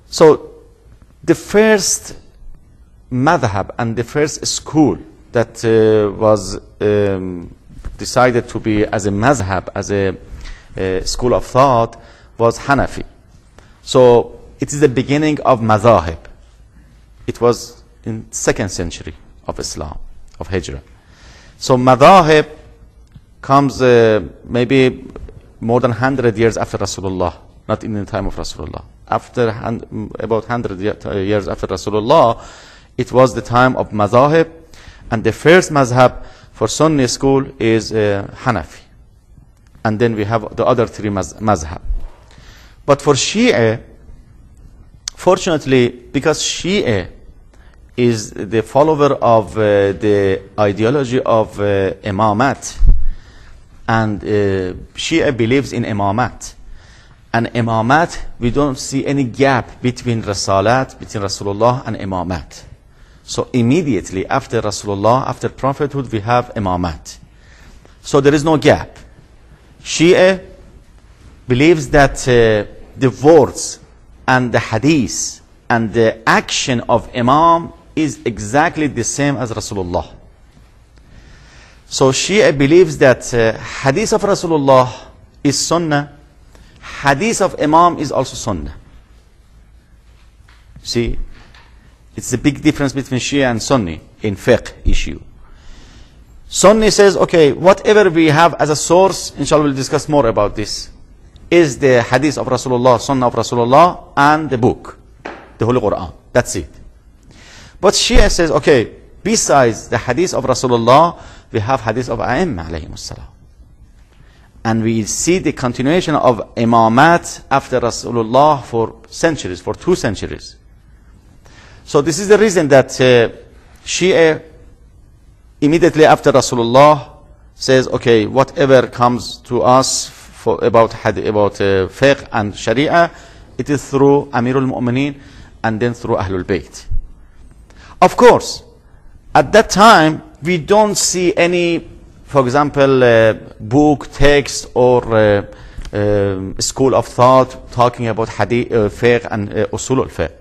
So the first madhab and the first school that was decided to be as a mazhab, as a school of thought, was Hanafi. So it is the beginning of madhahib. It was in 2nd century of Islam, of Hijrah. So madhahib comes maybe more than 100 years after Rasulullah, not in the time of Rasulullah. After about 100 years after Rasulullah, it was the time of madhahib, and the first mazhab for Sunni school is Hanafi. And then we have the other three mazhab. But for Shia, fortunately, because Shia is the follower of the ideology of imamat, and Shia believes in imamat. And imamat, we don't see any gap between Rasalat, between Rasulullah and imamat. So immediately after Rasulullah, after prophethood, we have imamat. So there is no gap. Shia believes that the words and the hadith and the action of Imam is exactly the same as Rasulullah. So Shia believes that hadith of Rasulullah is sunnah, hadith of Imam is also sunnah. See, it's a big difference between Shia and Sunni in fiqh issue. Sunni says, okay, whatever we have as a source, inshallah we'll discuss more about this, is the hadith of Rasulullah, sunnah of Rasulullah, and the book, the Holy Quran. That's it. But Shia says, okay, besides the hadith of Rasulullah, we have hadith of A'imma alayhim as-salam. And we see the continuation of imamat after Rasulullah for centuries, for 2 centuries. So this is the reason that Shia immediately after Rasulullah says, okay, whatever comes to us about fiqh and sharia, it is through Amirul Mu'mineen and then through Ahlul Bayt. Of course, at that time, we don't see any, for example, book, text, or school of thought talking about hadith, fiqh and Usul al-Fiqh.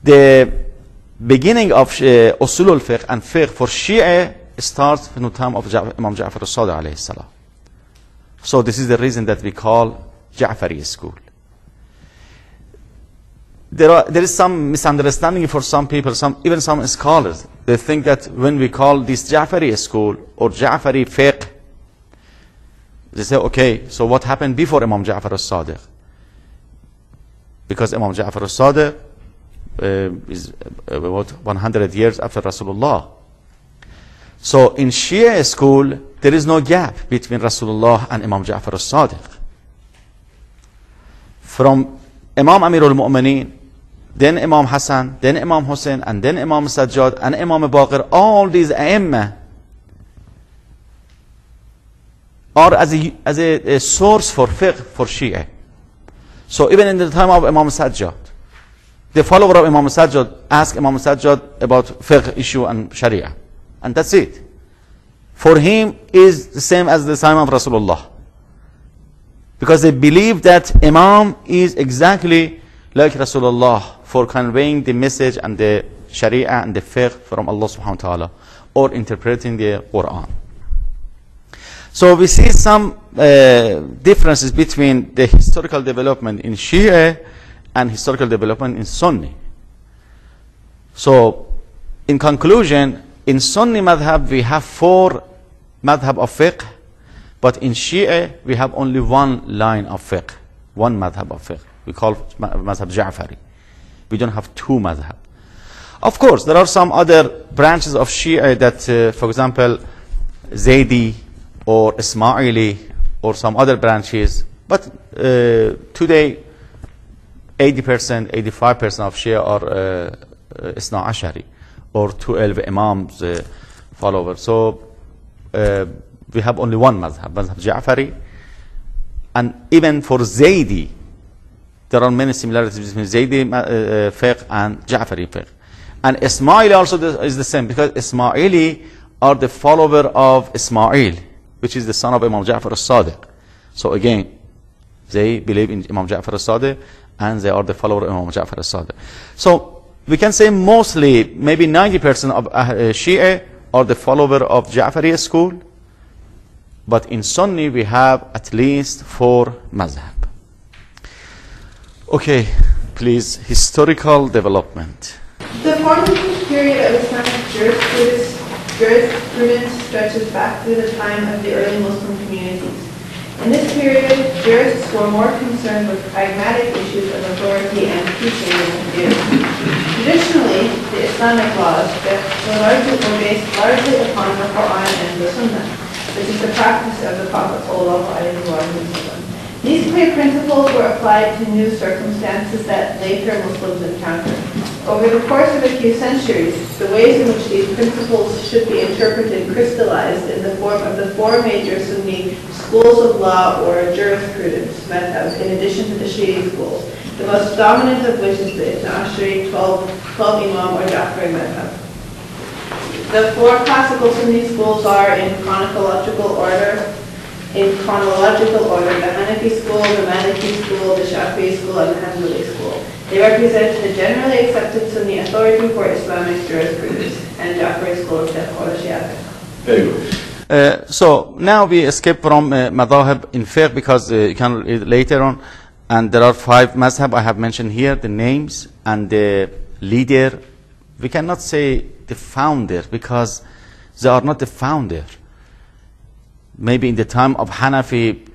The beginning of Usul al-Fiqh and fiqh for Shia starts from the time of Imam Ja'far al-Sadiq alayhi salam. So this is the reason that we call Ja'fari school. There is some misunderstanding for some people, even some scholars. They think that when we call this Ja'fari school or Ja'fari fiqh, they say, okay, so what happened before Imam Ja'far al-Sadiq? Because Imam Ja'far al-Sadiq is about 100 years after Rasulullah. So in Shia school, there is no gap between Rasulullah and Imam Ja'far al-Sadiq. From Imam Amirul Mu'mineen, then Imam Hassan, then Imam Hussein, and then Imam Sajjad, and Imam Baqir, all these A'immah are as a source for fiqh for Shia. So even in the time of Imam Sajjad, the follower of Imam Sajjad asked Imam Sajjad about fiqh issue and sharia. And that's it. For him is the same as the time of Rasulullah. Because they believe that Imam is exactly like Rasulullah for conveying the message and the sharia and the fiqh from Allah subhanahu wa ta'ala, or interpreting the Quran. So we see some differences between the historical development in Shia and historical development in Sunni. So in conclusion, in Sunni madhab we have 4 madhab of fiqh, but in Shia we have only 1 line of fiqh, 1 madhab of fiqh. We call madhab Ja'fari. We don't have 2 madhab. Of course, there are some other branches of Shia that, for example, Zaydi or Ismaili or some other branches, but today 80%, 85% of Shia are Isna Ashari or 12 Imams followers. So we have only 1 madhab, madhab Ja'fari. And even for Zaydi, there are many similarities between Zaydi fiqh and Ja'fari fiqh. And Ismaili also is the same, because Ismaili are the follower of Ismail, which is the son of Imam Ja'far al-Sadiq. So again, they believe in Imam Ja'far al-Sadiq, and they are the follower of Imam Ja'far al-Sadiq. So we can say mostly, maybe 90% of Shia are the follower of Ja'fari school, but in Sunni we have at least 4 mazhab. Okay, please, historical development. The formative period of Islamic jurisprudence stretches back through the time of the early Muslim communities. In this period, jurists were more concerned with pragmatic issues of authority and teaching than theory. Traditionally, the Islamic laws were based largely upon the Quran and the Sunnah, which is the practice of the Prophet ﷺ. These clear principles were applied to new circumstances that later Muslims encountered. Over the course of a few centuries, the ways in which these principles should be interpreted crystallized in the form of the 4 major Sunni schools of law or jurisprudence madhabs, in addition to the Shia schools, the most dominant of which is the Ibn Ashari 12 Imam or Ja'fari madhab. The 4 classical Sunni schools are in chronological order, the Hanafi school, the Maliki school, the Shafi'i school, and the Hanbali school. They represent the generally accepted Sunni authority for Islamic jurisprudence and Ja'fari school of fiqh or the Shia fiqh. Very good. So now we escape from madhahib in fiqh because you can read later on, and there are 5 mazhab I have mentioned here, the names and the leader. We cannot say the founder because they are not the founder. Maybe in the time of Hanafi,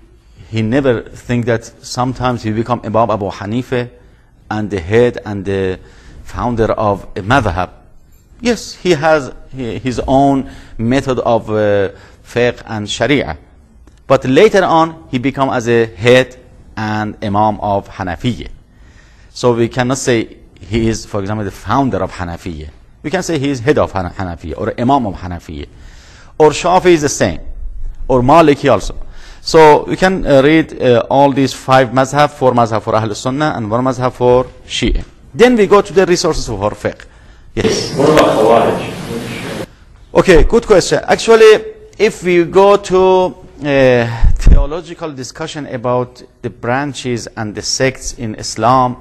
he never think that sometimes he become Imam Abu Hanifa and the head and the founder of a madhab. Yes, he has his own method of fiqh and sharia. But later on, he become as a head and Imam of Hanafiya. So we cannot say he is, for example, the founder of Hanafiya. We can say he is head of Hanafiya or Imam of Hanafiya. Or Shafi is the same. Or Maliki also. So we can read all these 5 mazhab, 4 mazhab for Ahl Sunnah and 1 mazhab for Shia. Then we go to the resources for fiqh. Yes. What about Khawarij? Okay, good question. Actually, if we go to theological discussion about the branches and the sects in Islam,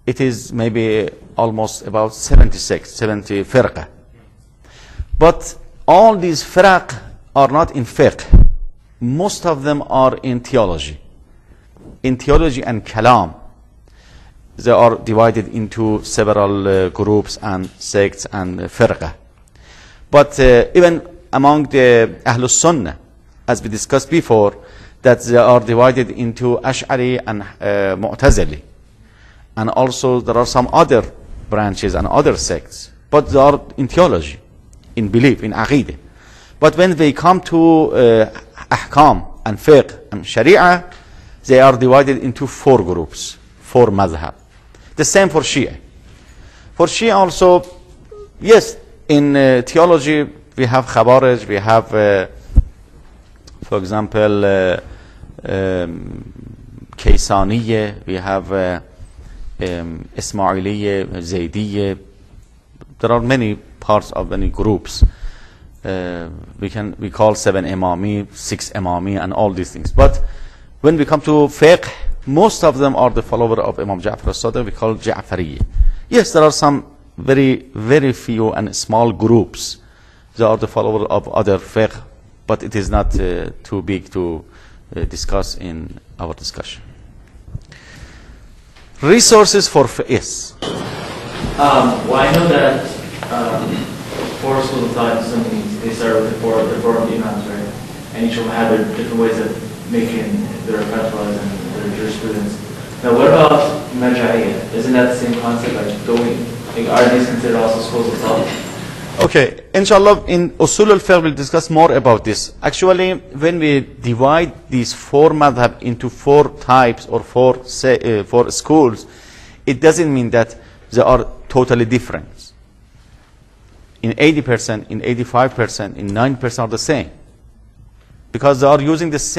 it is maybe almost about 70 sects, 70 firqa. But all these firq are not in fiqh. Most of them are in theology. In theology and kalam, they are divided into several groups and sects and firqa. But even among the Ahlus Sunnah, as we discussed before, that they are divided into Ash'ari and Mu'tazili. And also there are some other branches and other sects, but they are in theology, in belief, in aqidah. But when they come to ahkam and fiqh and sharia, they are divided into 4 groups, 4 madhab. The same for Shia. For Shia also, yes, in theology we have Khawarij, we have, for example, Kaysaniye, we have Ismailiyye, Zaydiyye. There are many parts of many groups. We call 7 Imami, 6 Imami, and all these things. But when we come to fiqh, most of them are the follower of Imam Ja'far al-Sadiq. We call Ja'fariyya. Yes, there are some very, very few and small groups that are the follower of other fiqh, but it is not too big to discuss in our discussion. Resources for fiqh. Yes. Well, I know that 4 schools of thought in Sunnis, they start with the four imams, right? And each of them have their different ways of making their fatwas and their jurisprudence. Now, what about Marja'iyya? Isn't that the same concept? Are these considered also schools of thought? Okay, inshallah, in Usul al-Fiqh we'll discuss more about this. Actually, when we divide these 4 madhab into 4 types or 4 schools, it doesn't mean that they are totally different. In 80%, in 85%, in 90% are the same. Because they are using the same